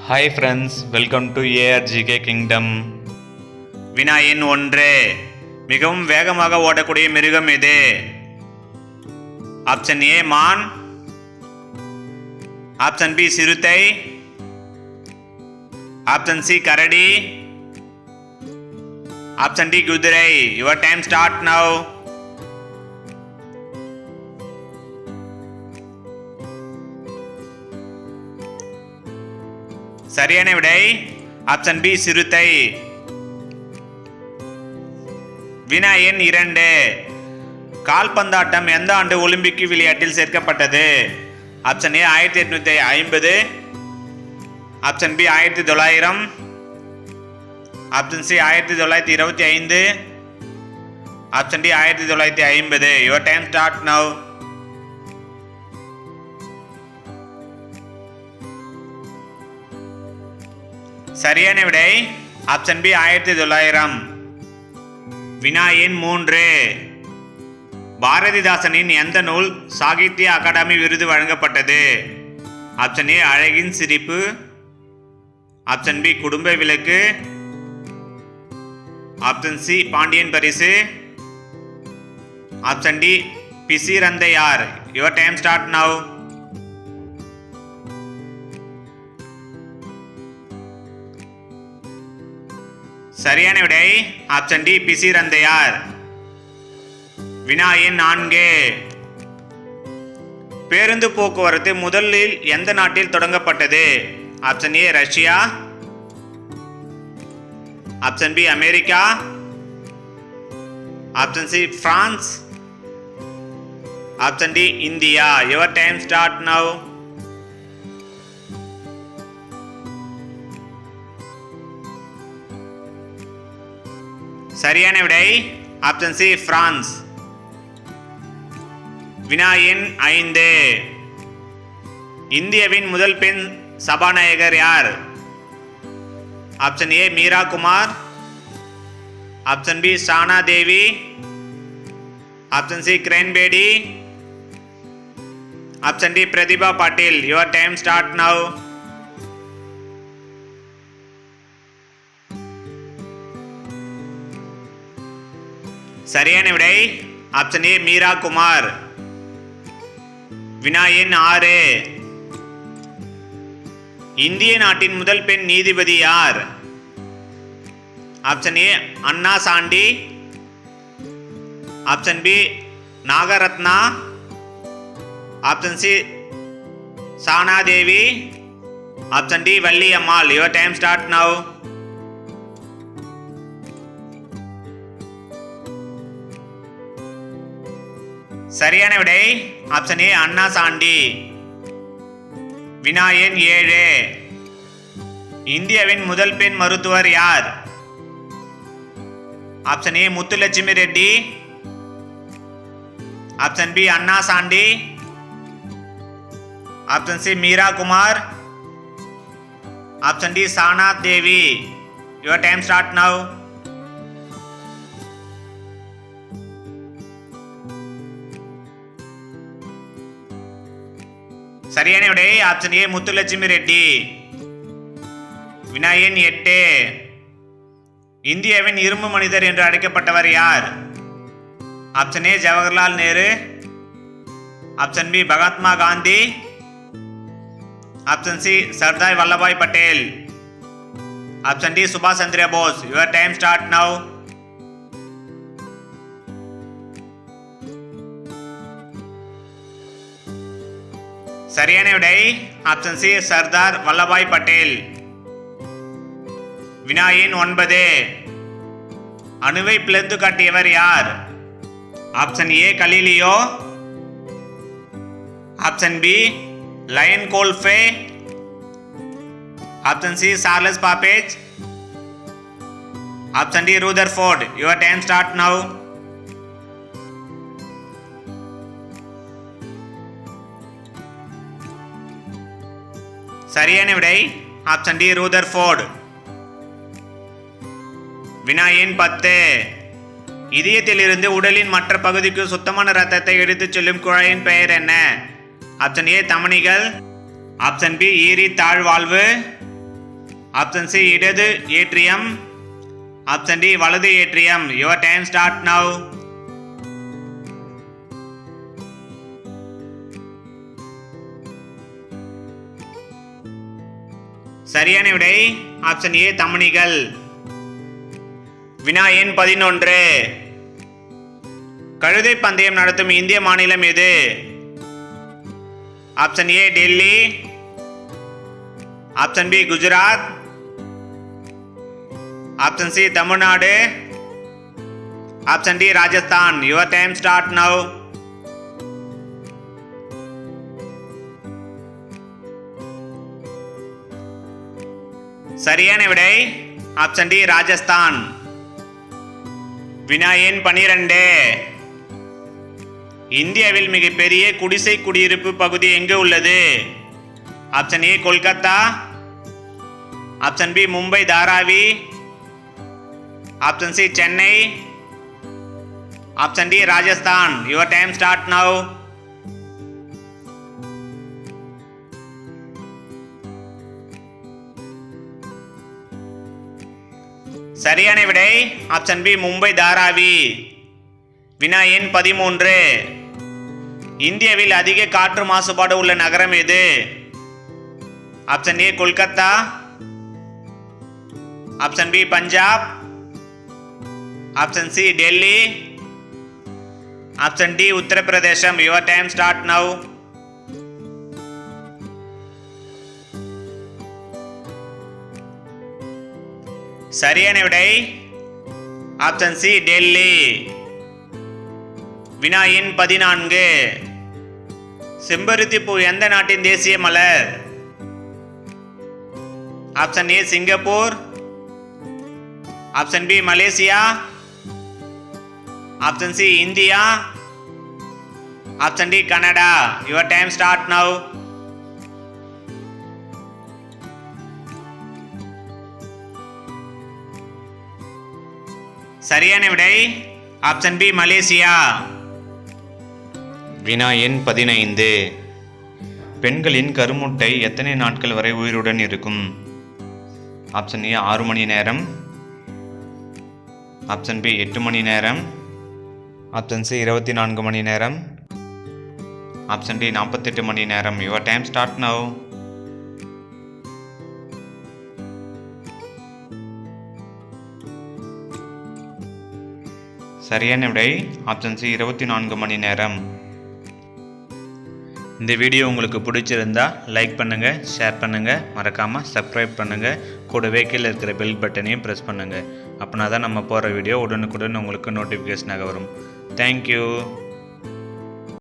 Hi friends, welcome to ARGK Kingdom. வினா எண் 1. மிகவும் வேகமாக ஓடக்கூடிய மிருகம் எது? ஆப்ஷன் ஏ மான், ஆப்ஷன் பி சிறுத்தை, ஆப்ஷன் சி கரடி, ஆப்ஷன் டி குதிரை. Your time start now. சரியான விடை ஆப்ஷன் பி சிறுத்தை. வினா எண் 2. கால்பந்தாட்டம் எந்த ஆண்டு ஒலிம்பிக் விளையாட்டில் சேர்க்கப்பட்டது? Option A 1850, option B 1900, option C 1925, option D 1950. Your time start now. சரியான விடை ஆப்ஷன் பி 1900. வினா எண் 3. பாரதிதாசனின் எந்த நூல் சாகித்ய அகாடமி விருது வழங்கப்பட்டது? ஆப்ஷன் ஏ அழகின் சிரிப்பு, ஆப்ஷன் பி குடும்ப விளக்கு, option C Pandiyan Parisu, option D Pisiranthaiyar. Your time start now. சரியான விடை ஆப்ஷன் டி பிசிரந்தையார். வினா எண் 4. பேருந்து போக்குவரத்து முதலில் எந்த நாட்டில் தொடங்கப்பட்டது? Option A Russia, option B America, option C France, option D India. Your time start now. சரியான விடை ஆப்ஷன் சி பிரான்ஸ். வினா எண் 5. இந்தியாவின் முதல் பெண் சபாநாயகர் யார்? Option A Meira Kumar, option B Shanno Devi, option C Kiran Bedi, option D Pratibha Patil. Your time start now. சரியான விடை ஆப்ஷன் ஏ மீரா குமார். வினா எண் 6. இந்திய நாட்டின் முதல் பெண் நீதிபதி யார்? Option A Anna Chandy, option B Nagarathna, option C Shanno Devi, option D Valli Ammal. Your time start now. சரியான விடை ஆப்ஷன் ஏ அண்ணா சாண்டி. வினா எண் 7. இந்தியாவின் முதல் பெண் மருத்துவர் யார்? Option A Muthulakshmi Reddy, option B Anna Chandy, option C Meira Kumar, option D Shanno Devi. Your time start now. சரியான விடை ஆப்ஷன் ஏ முத்துலட்சுமி ரெட்டி. வினா எண் 8. இந்தியாவின் இரும்பு மனிதர் என்று அழைக்கப்பட்டவர் யார்? Option A Jawaharlal Nehru, option B Mahatma Gandhi, option C Sardar Vallabhbhai Patel, option D சுபாஷ் Chandra Bose. Your time start now. சரியான விடை ஆப்ஷன் சி சர்தார் வல்லபாய் பட்டேல். வினா எண் 9. அணுவை பிளந்து காட்டியவர் யார்? Option A Galileo, option B லயன் கோல்ஃபே, option C Charles Babbage, option D Rutherford. Your time start now. சரியான விடை ஆப்ஷன் டி ரூதர்ஃபோர்ட். வினா எண் 10. இதயத்திலிருந்து உடலின் மற்ற பகுதிக்கு சுத்தமான இரத்தத்தை எடுத்துச் செல்லும் குழாயின் பெயர் என்ன? ஆப்ஷன் ஏ தமனிகள், ஆப்ஷன் பி ஈரி தாழ்வாழ்வு, ஆப்ஷன் சி இடது ஏட்ரியம். ஆப்ஷன் டி வலது atrium. Your time start now. சரியான விடை ஆப்ஷன் ஏ தமனிகள். வினா எண் 11. கழுதை பந்தயம் நடத்தும் இந்திய மாநிலம் எது? Option A Delhi. Option B Gujarat. Option C Tamil Nadu. Option D Rajasthan. Your time start now. சரியான விடை ஆப்ஷன் டி ராஜஸ்தான். வினா எண் 12. இந்தியாவில் மிகப்பெரிய குடிசை குடியிருப்பு பகுதி எங்கு உள்ளது? Option A Kolkata. Option B Mumbai Dharavi. Option C Chennai. Option D Rajasthan. Your time start now. சரியான விடை ஆப்ஷன் பி மும்பை தாராவி. வினா எண் 13. இந்தியாவில் அதிக காற்று மாசுபாடு உள்ள நகரம் எது? Option A Kolkata. Option B Punjab. Option C Delhi. Option D Uttar Pradesh. Your time start now. சரியான விடை ஆப்ஷன் சி டெல்லி. வினா எண் 14. செம்பருத்தி பூ எந்த நாட்டின் தேசிய மலர்? Option A Singapore. Option B Malaysia. Option C India. Option D Canada. Your time start now. சரியான விடை ஆப்ஷன் பி மலேசியா. வினா எண் 15. பெண்களின் கருமுட்டை எத்தனை நாட்கள் வரை உயிருடன் இருக்கும்? ஆப்ஷன் ஏ 6 மணி நேரம். ஆப்ஷன் பி 8 மணி நேரம். ஆப்ஷன் சி 24 மணி நேரம். ஆப்ஷன் டி 48 மணி நேரம். Your time start now. சரியான விடை ஆப்ஷன் சி 24 மணி நேரம். இந்த வீடியோ உங்களுக்கு பிடிச்சிருந்தா லைக் பண்ணுங்கள், ஷேர் பண்ணுங்கள், மறக்காமல் சப்ஸ்கிரைப் பண்ணுங்கள். கூடவே கீழே இருக்கிற பெல் பட்டனையும் ப்ரெஸ் பண்ணுங்கள். அப்படின்னா தான் நம்ம போகிற வீடியோ உடனுக்குடன் உங்களுக்கு நோட்டிஃபிகேஷனாக வரும். தேங்க்யூ.